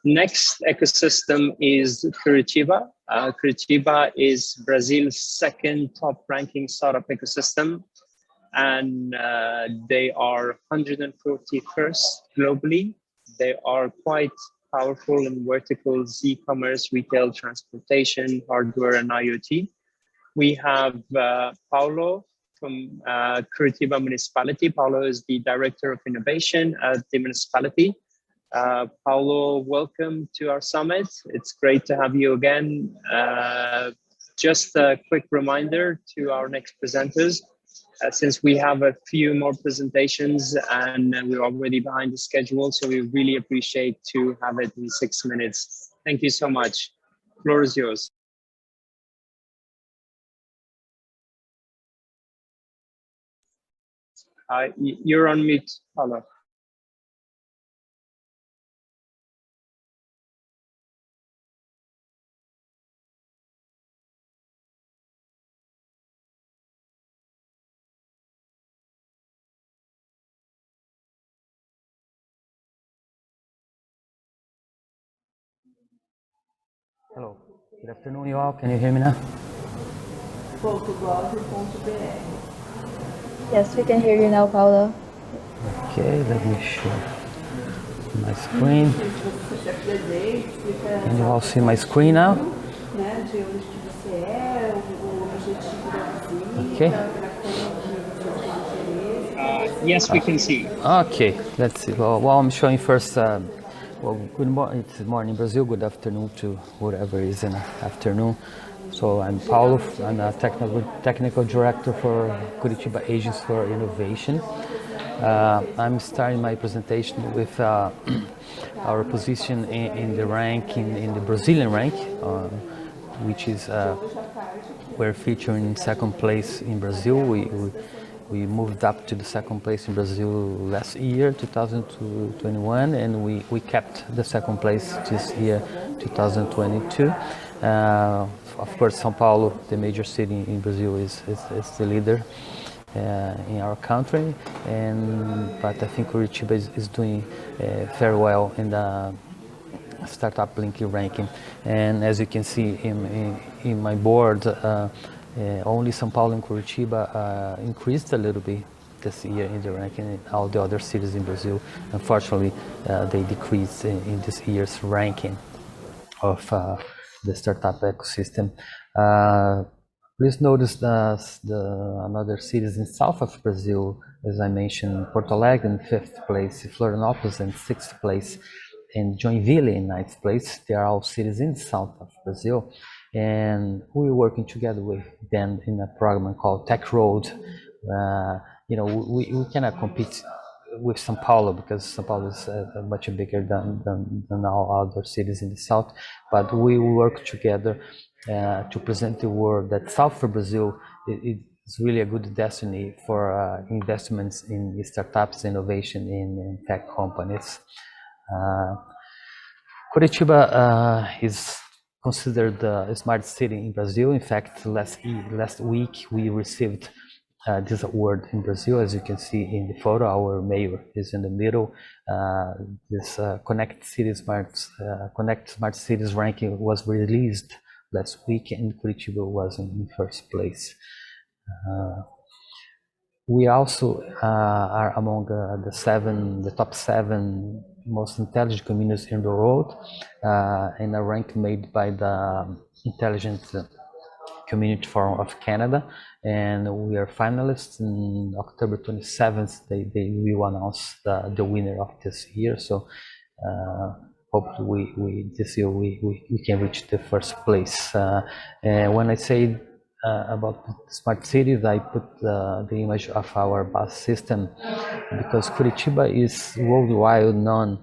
Next ecosystem is Curitiba. Curitiba is Brazil's second top ranking startup ecosystem, and they are 141st globally. They are quite powerful in verticals, e-commerce, retail, transportation, hardware, and IoT. We have Paulo from Curitiba municipality. Paulo is the Director of Innovation at the municipality. Paulo, welcome to our summit. It's great to have you again. Just a quick reminder to our next presenters, since we have a few more presentations and we're already behind the schedule, so we really appreciate to have it in 6 minutes. Thank you so much. Floor is yours. You're on mute, Paulo. Hello, good afternoon, you all. Can you hear me now? Yes, we can hear you now, Paulo. Okay, let me share my screen. Can you all see my screen now? Okay. Yes, we can see. Okay, let's see. Well, I'm showing first. Well, good morning. It's morning Brazil. Good afternoon to whatever is in the afternoon. So I'm Paulo. I'm a technical director for Curitiba Agents for Innovation. I'm starting my presentation with our position in the ranking, in the Brazilian rank, which is we're featuring second place in Brazil. We moved up to the second place in Brazil last year, 2021, and we kept the second place this year, 2022. Of course, São Paulo, the major city in Brazil, is the leader in our country, but I think Curitiba is doing very well in the StartupBlink ranking. And as you can see in my board, only São Paulo and Curitiba increased a little bit this year in the ranking. All the other cities in Brazil, unfortunately, they decreased in this year's ranking of the startup ecosystem. Please notice the another cities in south of Brazil, as I mentioned, Porto Alegre in 5th place, Florianópolis in 6th place, and Joinville in 9th place. They are all cities in south of Brazil. And we're working together with them in a program called Tech Road. You know, we cannot compete with São Paulo because São Paulo is much bigger than all other cities in the south. But we work together to present the world that south of Brazil is really a good destiny for investments in startups, innovation in tech companies. Curitiba is considered a smart city in Brazil. In fact, last week we received this award in Brazil. As you can see in the photo, our mayor is in the middle. This Connect Smart Cities ranking was released last week, and Curitiba was in first place. We also are among the top 7 most intelligent communities in the world, in a rank made by the Intelligent Community Forum of Canada, and we are finalists. In October 27th, they will announce the winner of this year. So hopefully this year we can reach the first place. And when I say about smart cities, I put the image of our bus system, because Curitiba is worldwide known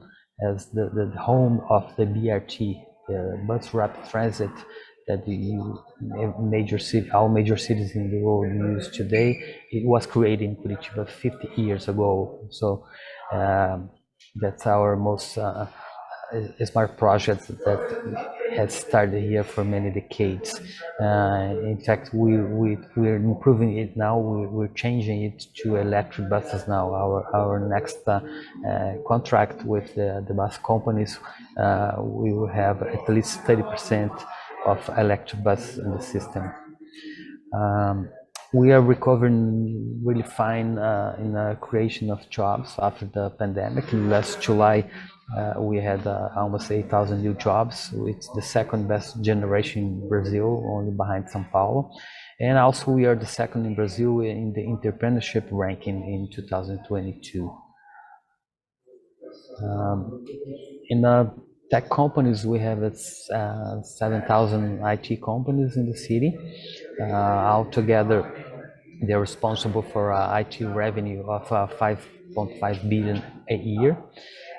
as the home of the BRT, the bus rapid transit, that all major cities in the world use today. It was created in Curitiba 50 years ago. So that's our most smart project that has started here for many decades. In fact, we're improving it now. We're changing it to electric buses now. Our next contract with the bus companies, we will have at least 30% of electric buses in the system. We are recovering really fine in the creation of jobs after the pandemic. In last July, we had almost 8,000 new jobs. It's the second best generation in Brazil, only behind São Paulo. And also we are the second in Brazil in the entrepreneurship ranking in 2022. In the tech companies, we have 7,000 IT companies in the city. Altogether, they're responsible for IT revenue of 5.5 billion a year.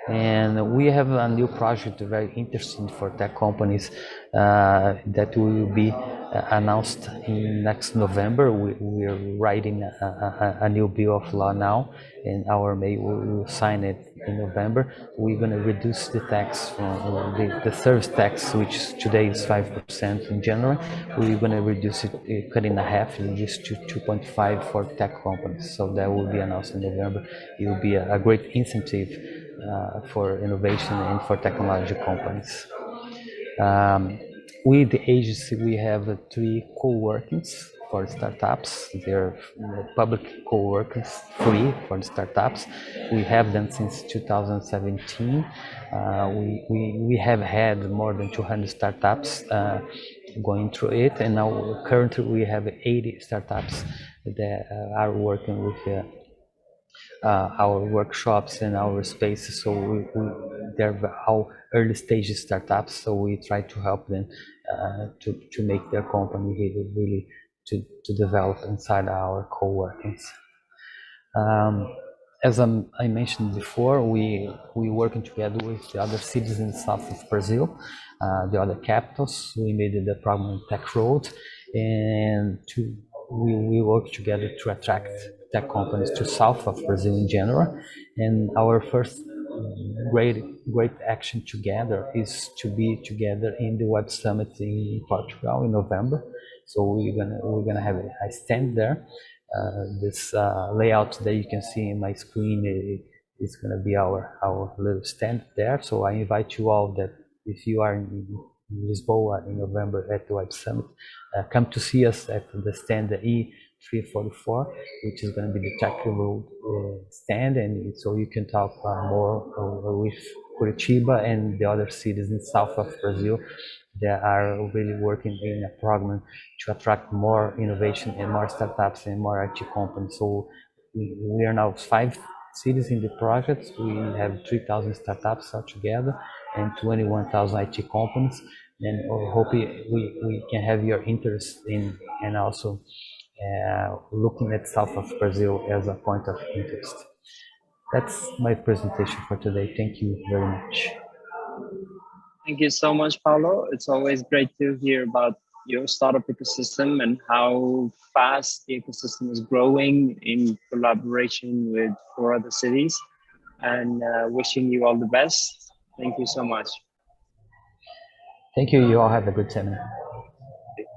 And we have a new project very interesting for tech companies that will be announced in next November. We are writing a new bill of law now, and our May we will sign it in November. We're going to reduce the tax from the service tax, which today is 5% in general. We're going to reduce it, cut in half, reduce to 2.5 for tech companies. So that will be announced in November. It will be a great incentive for innovation and for technology companies. With the agency, we have 3 co-workings for startups. They're public co-workings, free for the startups. We have them since 2017. We have had more than 200 startups going through it, and now currently we have 80 startups that are working with our workshops and our spaces. So they're all early stage startups, so we try to help them to make their company really to develop inside our co-workings. As I mentioned before, we working together with the other cities in the south of Brazil, the other capitals. We made the program Tech Road, and we work together to attract tech companies to south of Brazil in general. And our first great action together is to be together in the Web Summit in Portugal in November. So we're gonna have a stand there. This layout that you can see in my screen is gonna be our little stand there. So I invite you all that if you are in Lisboa in November at the Web Summit, come to see us at the stand E344, which is going to be the Tech Road stand, and so you can talk more with Curitiba and the other cities in south of Brazil that are really working in a program to attract more innovation and more startups and more IT companies. So we are now 5 cities in the project. We have 3,000 startups altogether and 21,000 IT companies, and hope we can have your interest in, and also looking at south of Brazil as a point of interest. That's my presentation for today. Thank you very much. Thank you so much, Paulo. It's always great to hear about your startup ecosystem and how fast the ecosystem is growing in collaboration with 4 other cities. And wishing you all the best. Thank you so much. Thank you. You all have a good time.